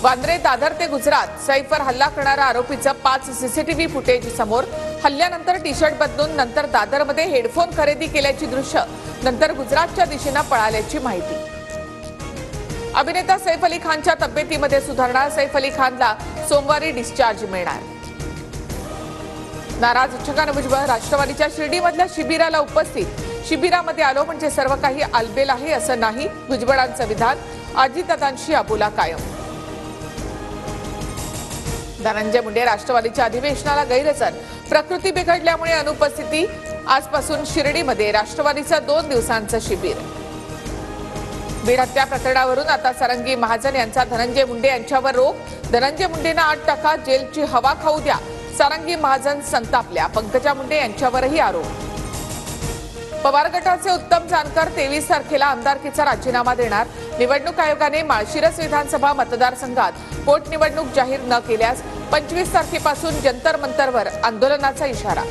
वांद्रे दादर ते गुजरात सैफवर हल्ला करणारा आरोपीचं 5 सीसीटीव्ही फुटेज समोर। हल्ल्यानंतर टी शर्ट बदलून नंतर दादरमध्ये हेडफोन खरेदी केल्याची दृश्य, नंतर गुजरातच्या दिशेने पळाल्याची माहिती। अभिनेता सैफ अली खानच्या तब्येतीमध्ये सुधारणा, सैफ अली खानला सोमवारी डिस्चार्ज मिळणार। नाराज छगन भुजबळ राष्ट्रवादीच्या शिर्डीमधल्या शिबिराला उपस्थित। शिबिरामध्ये आलो म्हणजे सर्व काही आलबेल आहे असं नाही, भुजबळांचं विधान। अजितदादांशी अबोला कायम। धनंजय मुंडे राष्ट्रवादीच्या अधिवेशनाला गैरहजर, प्रकृती बिघडल्यामुळे अनुपस्थिती। आजपासून शिर्डीमध्ये राष्ट्रवादीचं 2 दिवसांचं शिबिर। बीड हत्या प्रकरणावरून आता सारंगी महाजन यांचा धनंजय मुंडे यांच्यावर रोख। धनंजय मुंडेंना 8 टाका जेलची हवा खाऊ द्या, सारंगी महाजन संतापल्या। पंकजा मुंडे यांच्यावरही आरोप। पवार गटाचे उत्तम जानकर 23 तारखेला आमदारकीचा राजीनामा देणार। निवडणूक आयोगाने माळशिरस विधानसभा मतदारसंघात पोटनिवडणूक जाहीर न केल्यास 25 तारखेपासून जंतर मंतरवर आंदोलनाचा इशारा।